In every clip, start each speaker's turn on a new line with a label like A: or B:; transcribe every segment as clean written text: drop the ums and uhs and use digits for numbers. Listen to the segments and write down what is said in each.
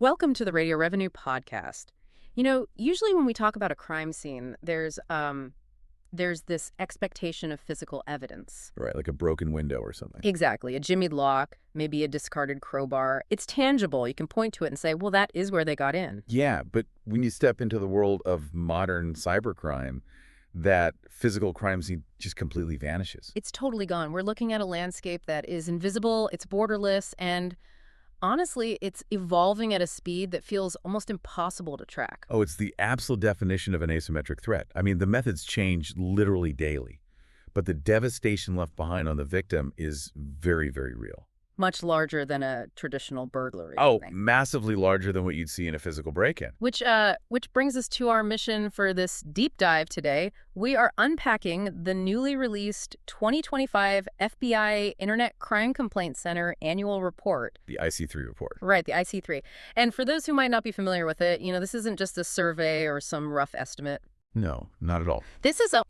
A: Welcome to the Radio Revenue Podcast. You know, usually when we talk about a crime scene, there's this expectation of physical evidence.
B: Right, like a broken window or something.
A: Exactly. A jimmied lock, maybe a discarded crowbar. It's tangible. You can point to it and say, well, that is where they got in.
B: Yeah, but when you step into the world of modern cybercrime, that physical crime scene just completely vanishes.
A: It's totally gone. We're looking at a landscape that is invisible, it's borderless, and honestly, it's evolving at a speed that feels almost impossible to track.
B: Oh, it's the absolute definition of an asymmetric threat. I mean, the methods change literally daily, but the devastation left behind on the victim is very, very real.
A: Much larger than a traditional burglary.
B: Oh, massively larger than what you'd see in a physical break-in.
A: Which brings us to our mission for this deep dive today. We are unpacking the newly released 2025 FBI Internet Crime Complaint Center annual report.
B: The IC3 report.
A: Right, the IC3. And for those who might not be familiar with it, this isn't just a survey or some rough estimate.
B: No, not at all.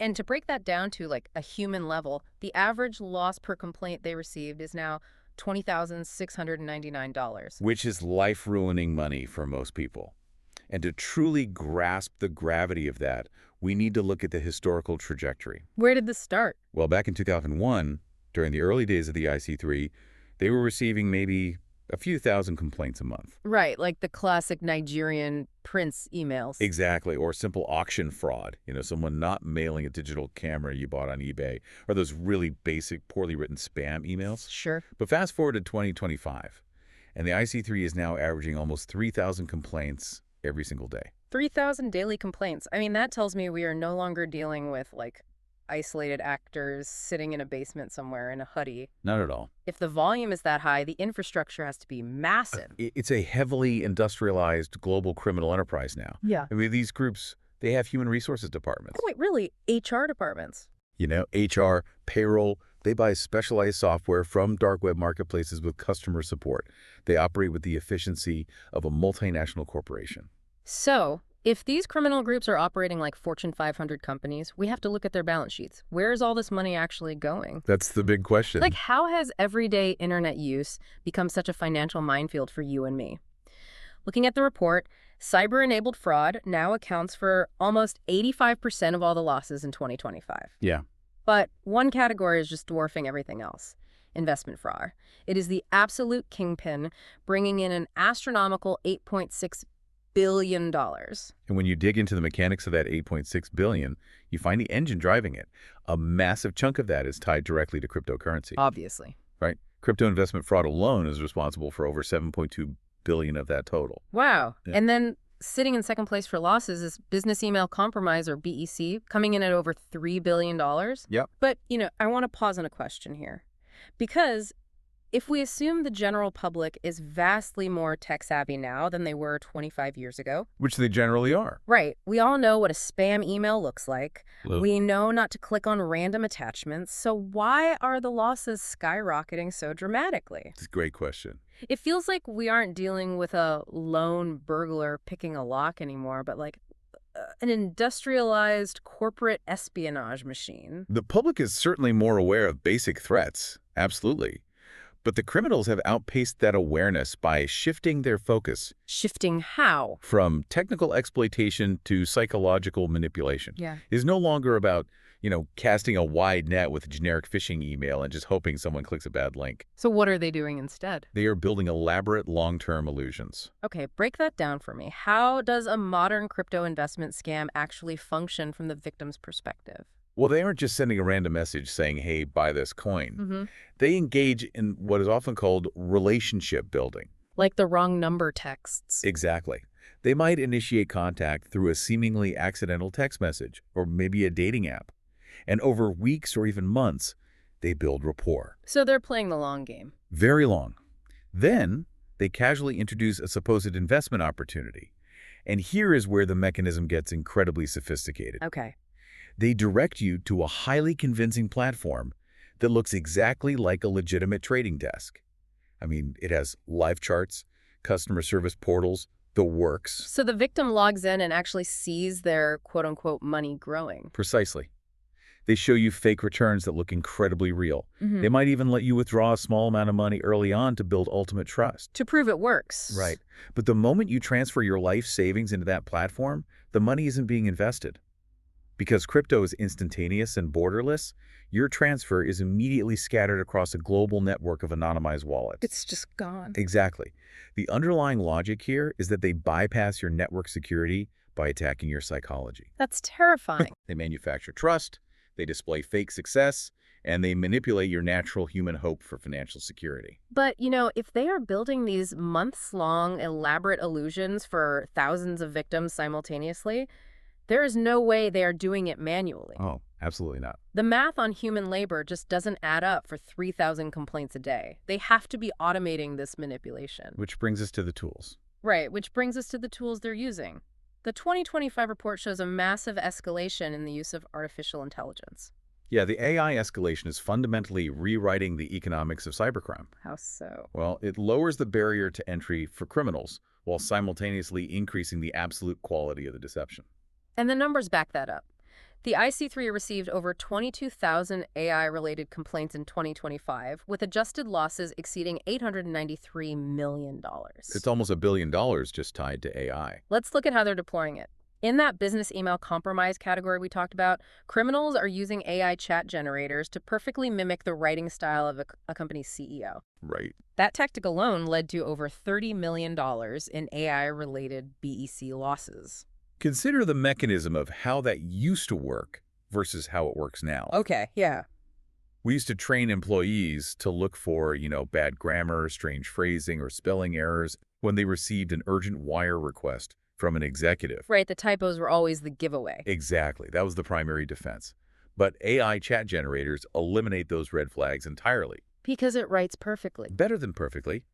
A: And to break that down to like a human level, the average loss per complaint they received is now $20,699.
B: Which is life-ruining money for most people. And to truly grasp the gravity of that, we need to look at the historical trajectory.
A: Where did this start?
B: Well, back in 2001, during the early days of the IC3, they were receiving maybe a few thousand complaints a month.
A: Right, like the classic Nigerian prince emails.
B: Exactly, or simple auction fraud. Someone not mailing a digital camera you bought on eBay, or those really basic, poorly written spam emails.
A: Sure.
B: But fast forward to 2025, and the IC3 is now averaging almost 3,000 complaints every single day.
A: 3,000 daily complaints. I mean, that tells me we are no longer dealing with, like, isolated actors sitting in a basement somewhere in a hoodie.
B: Not at all.
A: If the volume is that high, the infrastructure has to be massive.
B: It's a heavily industrialized global criminal enterprise now.
A: Yeah.
B: I mean, these groups, they have human resources departments.
A: Oh, wait, really? HR departments?
B: HR, payroll, they buy specialized software from dark web marketplaces with customer support. They operate with the efficiency of a multinational corporation.
A: So, if these criminal groups are operating like Fortune 500 companies, we have to look at their balance sheets. Where is all this money actually going?
B: That's the big question.
A: Like, how has everyday internet use become such a financial minefield for you and me? Looking at the report, cyber-enabled fraud now accounts for almost 85% of all the losses in 2025.
B: Yeah.
A: But one category is just dwarfing everything else: investment fraud. It is the absolute kingpin, bringing in an astronomical $8.6 billion.
B: And when you dig into the mechanics of that $8.6 billion, you find the engine driving it. A massive chunk of that is tied directly to cryptocurrency.
A: Obviously.
B: Right? Crypto investment fraud alone is responsible for over $7.2 billion of that total.
A: Wow.
B: Yeah.
A: And then sitting in second place for losses is business email compromise, or BEC, coming in at over $3 billion.
B: Yep.
A: But, I want to pause on a question here. Because if we assume the general public is vastly more tech-savvy now than they were 25 years ago.
B: Which they generally are.
A: Right. We all know what a spam email looks like.
B: Hello.
A: We know not to click on random attachments. So why are the losses skyrocketing so dramatically?
B: It's a great question.
A: It feels like we aren't dealing with a lone burglar picking a lock anymore, but like an industrialized corporate espionage machine.
B: The public is certainly more aware of basic threats. Absolutely. But the criminals have outpaced that awareness by shifting their focus.
A: Shifting how?
B: From technical exploitation to psychological manipulation.
A: Yeah.
B: It's no longer about, casting a wide net with a generic phishing email and just hoping someone clicks a bad link.
A: So what are they doing instead?
B: They are building elaborate long-term illusions.
A: Okay, break that down for me. How does a modern crypto investment scam actually function from the victim's perspective?
B: Well, they aren't just sending a random message saying, hey, buy this coin.
A: Mm-hmm.
B: They engage in what is often called relationship building.
A: Like the wrong number texts.
B: Exactly. They might initiate contact through a seemingly accidental text message or maybe a dating app. And over weeks or even months, they build rapport.
A: So they're playing the long game.
B: Very long. Then they casually introduce a supposed investment opportunity. And here is where the mechanism gets incredibly sophisticated.
A: Okay.
B: They direct you to a highly convincing platform that looks exactly like a legitimate trading desk. I mean, it has live charts, customer service portals, the works.
A: So the victim logs in and actually sees their quote-unquote money growing.
B: Precisely. They show you fake returns that look incredibly real.
A: Hmm.
B: They might even let you withdraw a small amount of money early on to build ultimate trust.
A: To prove it works.
B: Right. But the moment you transfer your life savings into that platform, the money isn't being invested. Because crypto is instantaneous and borderless, your transfer is immediately scattered across a global network of anonymized wallets.
A: It's just gone.
B: Exactly. The underlying logic here is that they bypass your network security by attacking your psychology.
A: That's terrifying.
B: They manufacture trust, they display fake success, and they manipulate your natural human hope for financial security.
A: But, if they are building these months-long elaborate illusions for thousands of victims simultaneously, there is no way they are doing it manually.
B: Oh, absolutely not.
A: The math on human labor just doesn't add up for 3,000 complaints a day. They have to be automating this manipulation.
B: Which brings us to the tools.
A: Right, which brings us to the tools they're using. The 2025 report shows a massive escalation in the use of artificial intelligence.
B: Yeah, the AI escalation is fundamentally rewriting the economics of cybercrime.
A: How so?
B: Well, it lowers the barrier to entry for criminals while simultaneously increasing the absolute quality of the deception.
A: And the numbers back that up. The IC3 received over 22,000 AI-related complaints in 2025, with adjusted losses exceeding $893 million.
B: It's almost $1 billion just tied to AI.
A: Let's look at how they're deploying it. In that business email compromise category we talked about, criminals are using AI chat generators to perfectly mimic the writing style of a company's CEO.
B: Right.
A: That tactic alone led to over $30 million in AI-related BEC losses.
B: Consider the mechanism of how that used to work versus how it works now.
A: Okay, yeah.
B: We used to train employees to look for, bad grammar, strange phrasing, or spelling errors when they received an urgent wire request from an executive.
A: Right, the typos were always the giveaway.
B: Exactly. That was the primary defense. But AI chat generators eliminate those red flags entirely.
A: Because it writes perfectly.
B: Better than perfectly.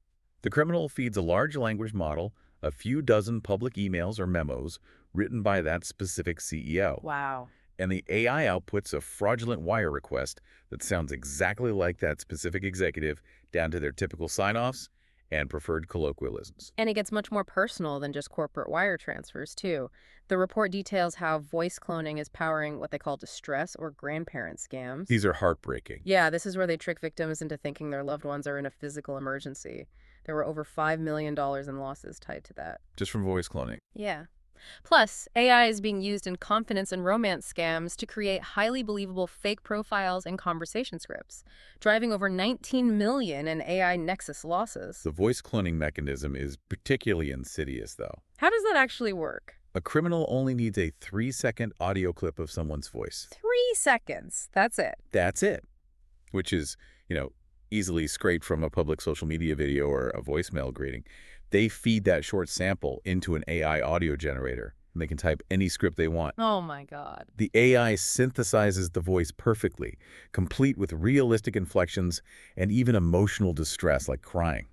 B: The criminal feeds a large language model a few dozen public emails or memos written by that specific CEO.
A: Wow.
B: And the AI outputs a fraudulent wire request that sounds exactly like that specific executive, down to their typical sign-offs and preferred colloquialisms.
A: And it gets much more personal than just corporate wire transfers, too. The report details how voice cloning is powering what they call distress or grandparent scams.
B: These are heartbreaking.
A: Yeah, this is where they trick victims into thinking their loved ones are in a physical emergency. There were over $5 million in losses tied to that.
B: Just from voice cloning.
A: Yeah. Plus, AI is being used in confidence and romance scams to create highly believable fake profiles and conversation scripts, driving over $19 million in AI nexus losses.
B: The voice cloning mechanism is particularly insidious, though.
A: How does that actually work?
B: A criminal only needs a 3-second audio clip of someone's voice.
A: 3 seconds. That's it.
B: That's it. Which is, easily scraped from a public social media video or a voicemail greeting. They feed that short sample into an AI audio generator, and they can type any script they want.
A: Oh my God.
B: The AI synthesizes the voice perfectly, complete with realistic inflections and even emotional distress like crying.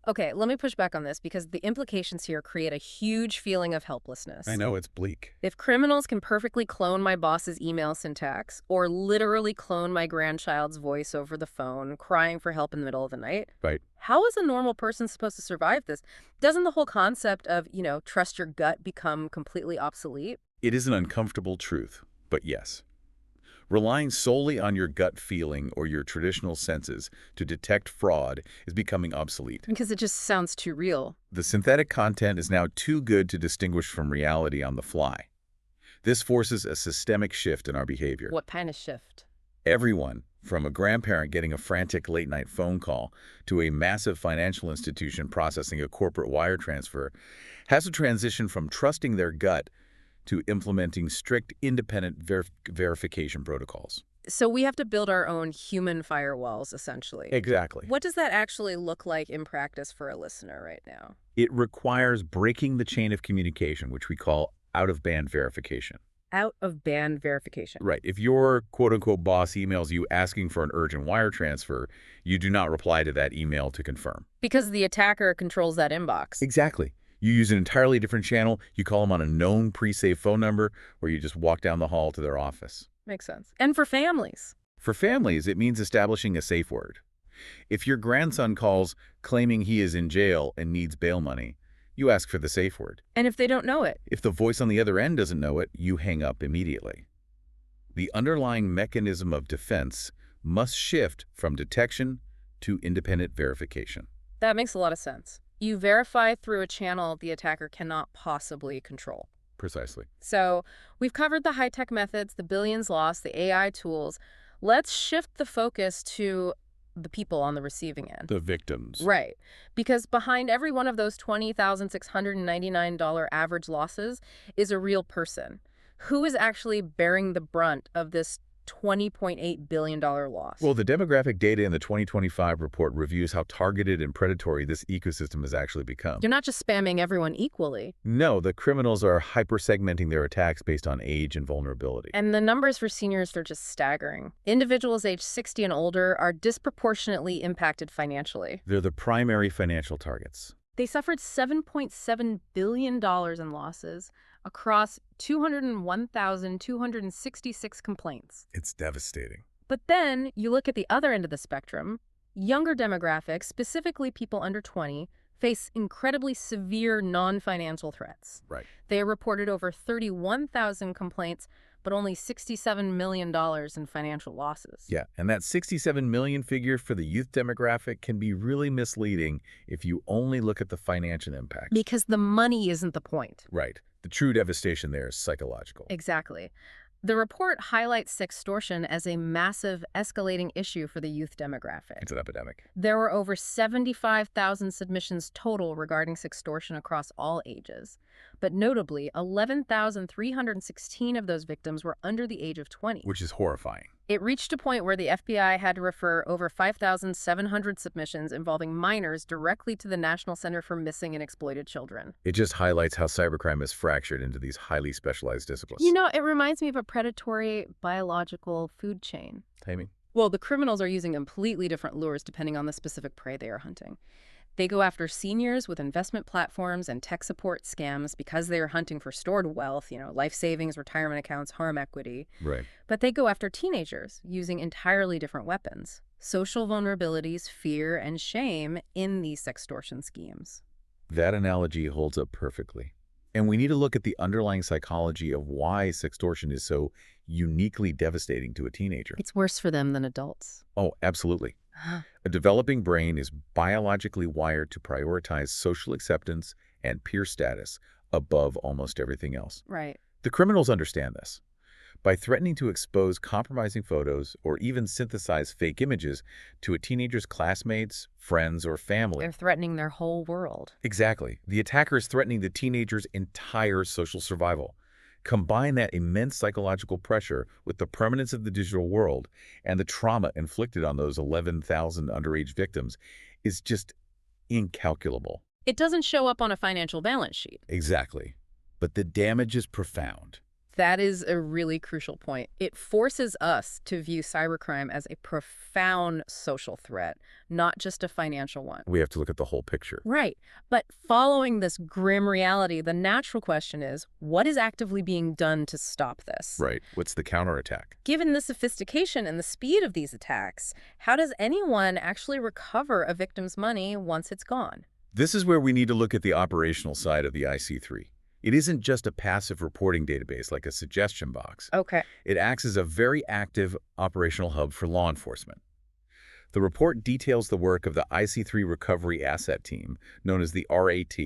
A: Okay, let me push back on this because the implications here create a huge feeling of helplessness.
B: I know, it's bleak.
A: If criminals can perfectly clone my boss's email syntax or literally clone my grandchild's voice over the phone, crying for help in the middle of the night,
B: Right.
A: how is a normal person supposed to survive this? Doesn't the whole concept of, trust your gut become completely obsolete?
B: It is an uncomfortable truth, but yes. Relying solely on your gut feeling or your traditional senses to detect fraud is becoming obsolete.
A: Because it just sounds too real.
B: The synthetic content is now too good to distinguish from reality on the fly. This forces a systemic shift in our behavior.
A: What kind of shift?
B: Everyone, from a grandparent getting a frantic late-night phone call to a massive financial institution processing a corporate wire transfer, has to transition from trusting their gut to implementing strict independent verification protocols.
A: So we have to build our own human firewalls, essentially.
B: Exactly.
A: What does that actually look like in practice for a listener right now?
B: It requires breaking the chain of communication, which we call out-of-band verification.
A: Out-of-band verification.
B: Right. If your quote-unquote boss emails you asking for an urgent wire transfer, you do not reply to that email to confirm.
A: Because the attacker controls that inbox.
B: Exactly. You use an entirely different channel. You call them on a known pre-saved phone number, or you just walk down the hall to their office.
A: Makes sense. And for families.
B: For families, it means establishing a safe word. If your grandson calls claiming he is in jail and needs bail money, you ask for the safe word.
A: And if they don't know it?
B: If the voice on the other end doesn't know it, you hang up immediately. The underlying mechanism of defense must shift from detection to independent verification.
A: That makes a lot of sense. You verify through a channel the attacker cannot possibly control.
B: Precisely.
A: So we've covered the high-tech methods, the billions lost, the AI tools. Let's shift the focus to the people on the receiving end.
B: The victims.
A: Right. Because behind every one of those $20,699 average losses is a real person who is actually bearing the brunt of this $20.8 billion loss.
B: Well, the demographic data in the 2025 report reviews how targeted and predatory this ecosystem has actually become.
A: You're not just spamming everyone equally.
B: No, the criminals are hyper-segmenting their attacks based on age and vulnerability.
A: And the numbers for seniors are just staggering. Individuals aged 60 and older are disproportionately impacted financially.
B: They're the primary financial targets.
A: They suffered $7.7 billion in losses across 201,266 complaints.
B: It's devastating.
A: But then you look at the other end of the spectrum. Younger demographics, specifically people under 20, face incredibly severe non-financial threats.
B: Right.
A: They reported over 31,000 complaints, but only $67 million in financial losses.
B: Yeah, and that 67 million figure for the youth demographic can be really misleading if you only look at the financial impact.
A: Because the money isn't the point.
B: Right. The true devastation there is psychological.
A: Exactly. The report highlights sextortion as a massive, escalating issue for the youth demographic.
B: It's an epidemic.
A: There were over 75,000 submissions total regarding sextortion across all ages. But notably, 11,316 of those victims were under the age of 20.
B: Which is horrifying.
A: It reached a point where the FBI had to refer over 5,700 submissions involving minors directly to the National Center for Missing and Exploited Children.
B: It just highlights how cybercrime is fractured into these highly specialized disciplines.
A: You know, it reminds me of a predatory biological food chain.
B: Taming.
A: Well, the criminals are using completely different lures depending on the specific prey they are hunting. They go after seniors with investment platforms and tech support scams because they are hunting for stored wealth, life savings, retirement accounts, home equity.
B: Right.
A: But they go after teenagers using entirely different weapons. Social vulnerabilities, fear, and shame in these sextortion schemes.
B: That analogy holds up perfectly. And we need to look at the underlying psychology of why sextortion is so uniquely devastating to a teenager.
A: It's worse for them than adults.
B: Oh, absolutely. A developing brain is biologically wired to prioritize social acceptance and peer status above almost everything else.
A: Right.
B: The criminals understand this. By threatening to expose compromising photos or even synthesize fake images to a teenager's classmates, friends, or family.
A: They're threatening their whole world.
B: Exactly. The attacker is threatening the teenager's entire social survival. Combine that immense psychological pressure with the permanence of the digital world and the trauma inflicted on those 11,000 underage victims is just incalculable.
A: It doesn't show up on a financial balance sheet.
B: Exactly. But the damage is profound.
A: That is a really crucial point. It forces us to view cybercrime as a profound social threat, not just a financial one.
B: We have to look at the whole picture.
A: Right. But following this grim reality, the natural question is, what is actively being done to stop this?
B: Right. What's the counterattack?
A: Given the sophistication and the speed of these attacks, how does anyone actually recover a victim's money once it's gone?
B: This is where we need to look at the operational side of the IC3. It isn't just a passive reporting database like a suggestion box.
A: Okay.
B: It acts as a very active operational hub for law enforcement. The report details the work of the IC3 Recovery Asset Team, known as the RAT,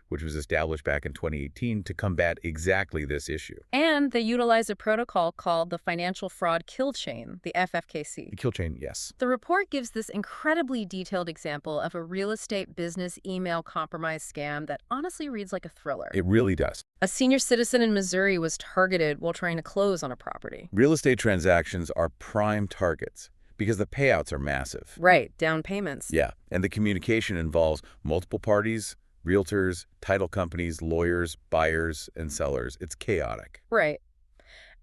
B: which was established back in 2018 to combat exactly this issue.
A: And they utilize a protocol called the Financial Fraud Kill Chain, the FFKC.
B: The kill chain, yes.
A: The report gives this incredibly detailed example of a real estate business email compromise scam that honestly reads like a thriller.
B: It really does.
A: A senior citizen in Missouri was targeted while trying to close on a property.
B: Real estate transactions are prime targets because the payouts are massive.
A: Right, down payments.
B: Yeah, and the communication involves multiple parties, realtors, title companies, lawyers, buyers, and sellers. It's chaotic.
A: Right.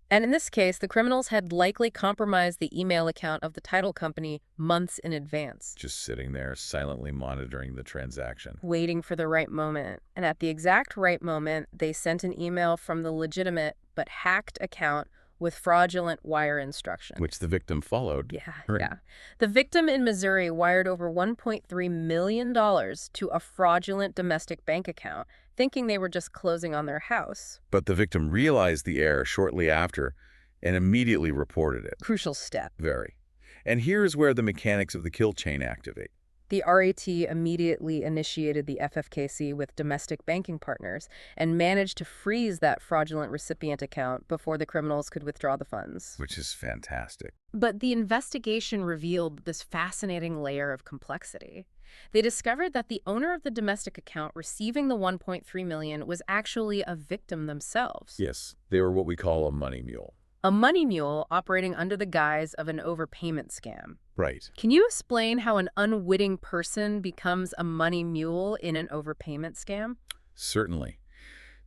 A: And in this case, the criminals had likely compromised the email account of the title company months in advance.
B: Just sitting there silently monitoring the transaction.
A: Waiting for the right moment. And at the exact right moment, they sent an email from the legitimate but hacked account with fraudulent wire instruction.
B: Which the victim followed.
A: Yeah,
B: Right.
A: yeah. The victim in Missouri wired over $1.3 million to a fraudulent domestic bank account, thinking they were just closing on their house.
B: But the victim realized the error shortly after and immediately reported it.
A: Crucial step.
B: Very. And here's where the mechanics of the kill chain activate.
A: The RAT immediately initiated the FFKC with domestic banking partners and managed to freeze that fraudulent recipient account before the criminals could withdraw the funds.
B: Which is fantastic.
A: But the investigation revealed this fascinating layer of complexity. They discovered that the owner of the domestic account receiving the $1.3 million was actually a victim themselves.
B: Yes, they were what we call a money mule.
A: A money mule operating under the guise of an overpayment scam.
B: Right.
A: Can you explain how an unwitting person becomes a money mule in an overpayment scam?
B: Certainly.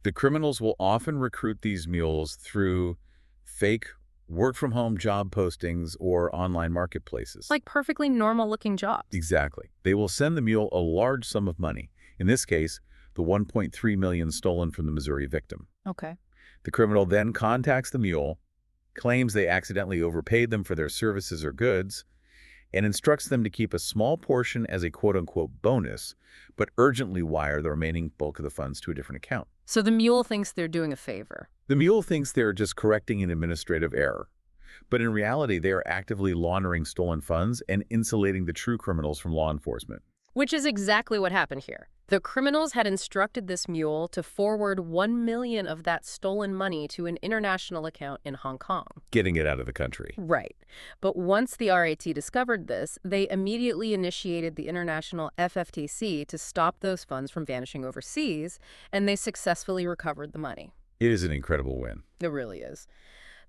B: The criminals will often recruit these mules through fake work-from-home job postings or online marketplaces.
A: Like perfectly normal-looking jobs.
B: Exactly. They will send the mule a large sum of money. In this case, the $1.3 million stolen from the Missouri victim.
A: Okay.
B: The criminal then contacts the mule, claims they accidentally overpaid them for their services or goods, and instructs them to keep a small portion as a quote-unquote bonus, but urgently wire the remaining bulk of the funds to a different account.
A: So the mule thinks they're doing a favor.
B: The mule thinks they're just correcting an administrative error, but in reality, they are actively laundering stolen funds and insulating the true criminals from law enforcement.
A: Which is exactly what happened here. The criminals had instructed this mule to forward $1 million of that stolen money to an international account in Hong Kong.
B: Getting it out of the country.
A: Right. But once the RAT discovered this, they immediately initiated the international FFTC to stop those funds from vanishing overseas, and they successfully recovered the money.
B: It is an incredible win.
A: It really is.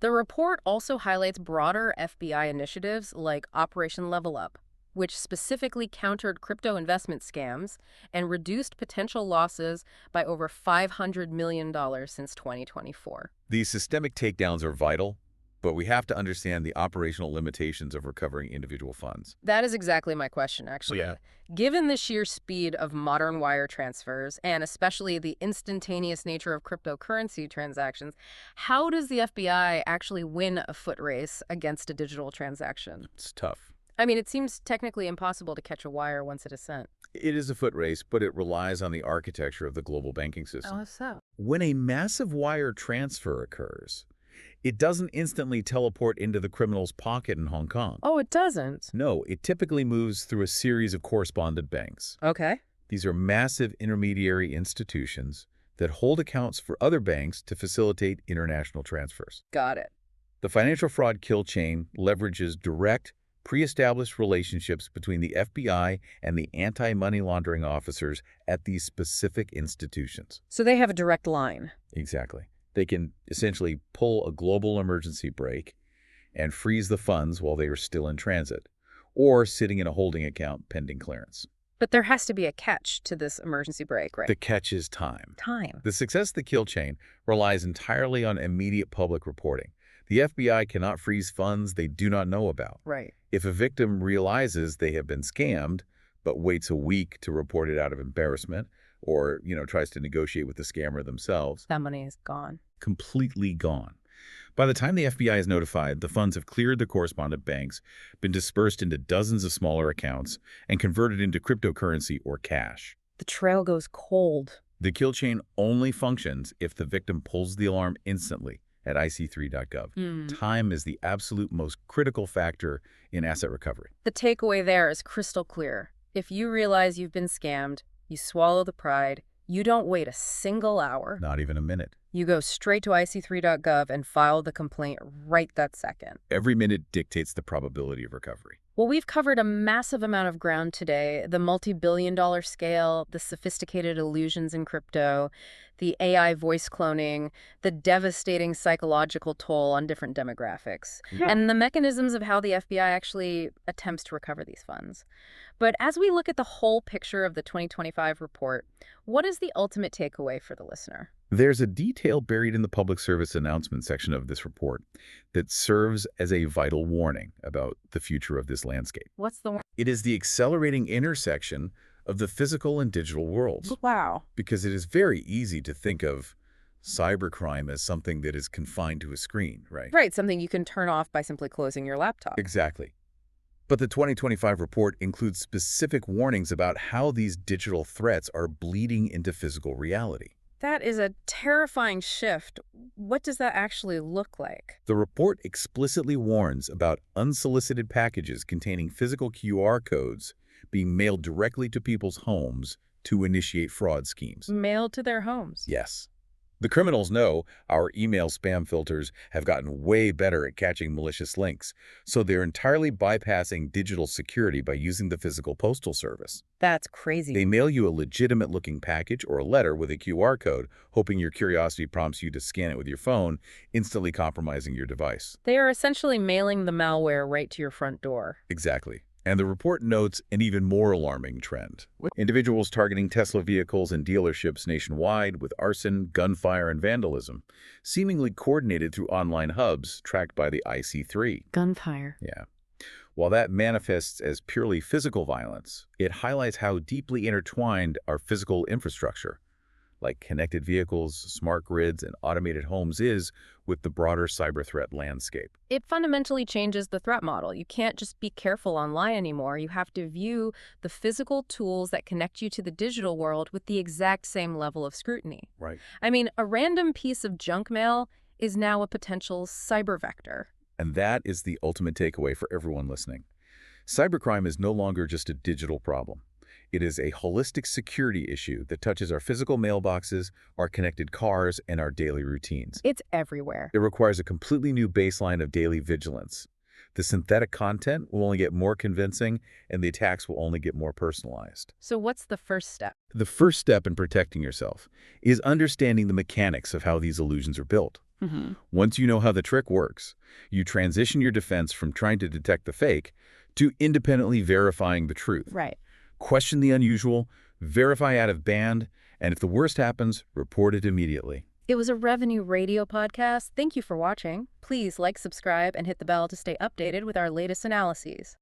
A: The report also highlights broader FBI initiatives like Operation Level Up, which specifically countered crypto investment scams and reduced potential losses by over $500 million since 2024.
B: These systemic takedowns are vital, but we have to understand the operational limitations of recovering individual funds.
A: That is exactly my question, actually.
B: Yeah.
A: Given the sheer speed of modern wire transfers, and especially the instantaneous nature of cryptocurrency transactions, how does the FBI actually win a foot race against a digital transaction?
B: It's tough.
A: I mean, it seems technically impossible to catch a wire once it is sent.
B: It is a foot race, but it relies on the architecture of the global banking system.
A: Oh, so?
B: When a massive wire transfer occurs, it doesn't instantly teleport into the criminal's pocket in Hong Kong.
A: Oh, it doesn't?
B: No, it typically moves through a series of correspondent banks.
A: Okay.
B: These are massive intermediary institutions that hold accounts for other banks to facilitate international transfers.
A: Got it.
B: The financial fraud kill chain leverages direct, pre-established relationships between the FBI and the anti-money laundering officers at these specific institutions.
A: So they have a direct line.
B: Exactly. They can essentially pull a global emergency brake and freeze the funds while they are still in transit, or sitting in a holding account pending clearance.
A: But there has to be a catch to this emergency brake, right?
B: The catch is time.
A: Time.
B: The success of the kill chain relies entirely on immediate public reporting. The FBI cannot freeze funds they do not know about.
A: Right.
B: If a victim realizes they have been scammed, but waits a week to report it out of embarrassment, or, tries to negotiate with the scammer themselves,
A: That money is gone.
B: completely gone. By the time the FBI is notified, the funds have cleared the correspondent banks, been dispersed into dozens of smaller accounts, and converted into cryptocurrency or cash.
A: The trail goes cold.
B: The kill chain only functions if the victim pulls the alarm instantly at IC3.gov. Time is the absolute most critical factor in asset recovery.
A: The takeaway there is crystal clear. If you realize you've been scammed, you swallow the pride, you don't wait a single hour.
B: Not even a minute.
A: You go straight to IC3.gov and file the complaint right that second.
B: Every minute dictates the probability of recovery.
A: Well, we've covered a massive amount of ground today. The multi-billion-dollar scale, the sophisticated illusions in crypto, the AI voice cloning, the devastating psychological toll on different demographics, and the mechanisms of how the FBI actually attempts to recover these funds. But as we look at the whole picture of the 2025 report, what is the ultimate takeaway for the listener?
B: There's a detail buried in the public service announcement section of this report that serves as a vital warning about the future of this landscape.
A: What's the...
B: It is the accelerating intersection of the physical and digital worlds.
A: Wow.
B: Because it is very easy to think of cybercrime as something that is confined to a screen, right?
A: Right, something you can turn off by simply closing your laptop.
B: Exactly. But the 2025 report includes specific warnings about how these digital threats are bleeding into physical reality.
A: That is a terrifying shift. What does that actually look like?
B: The report explicitly warns about unsolicited packages containing physical QR codes being mailed directly to people's homes to initiate fraud schemes.
A: Mailed to their homes.
B: Yes. The criminals know our email spam filters have gotten way better at catching malicious links, so they're entirely bypassing digital security by using the physical postal service.
A: That's crazy.
B: They mail you a legitimate-looking package or a letter with a QR code, hoping your curiosity prompts you to scan it with your phone, instantly compromising your device.
A: They are essentially mailing the malware right to your front door.
B: Exactly. And the report notes an even more alarming trend. Individuals targeting Tesla vehicles and dealerships nationwide with arson, gunfire, and vandalism, seemingly coordinated through online hubs tracked by the IC3.
A: Gunfire.
B: Yeah. While that manifests as purely physical violence, it highlights how deeply intertwined our physical infrastructure, like connected vehicles, smart grids, and automated homes is with the broader cyber threat landscape.
A: It fundamentally changes the threat model. You can't just be careful online anymore. You have to view the physical tools that connect you to the digital world with the exact same level of scrutiny.
B: Right.
A: I mean, a random piece of junk mail is now a potential cyber vector.
B: And that is the ultimate takeaway for everyone listening. Cybercrime is no longer just a digital problem. It is a holistic security issue that touches our physical mailboxes, our connected cars, and our daily routines.
A: It's everywhere.
B: It requires a completely new baseline of daily vigilance. The synthetic content will only get more convincing, and the attacks will only get more personalized.
A: So what's the first step?
B: The first step in protecting yourself is understanding the mechanics of how these illusions are built. Once you know how the trick works, you transition your defense from trying to detect the fake to independently verifying the truth.
A: Right.
B: Question the unusual, verify out of band, and if the worst happens, report it immediately.
A: It was a Revenue Radio podcast. Thank you for watching. Please like, subscribe, and hit the bell to stay updated with our latest analyses.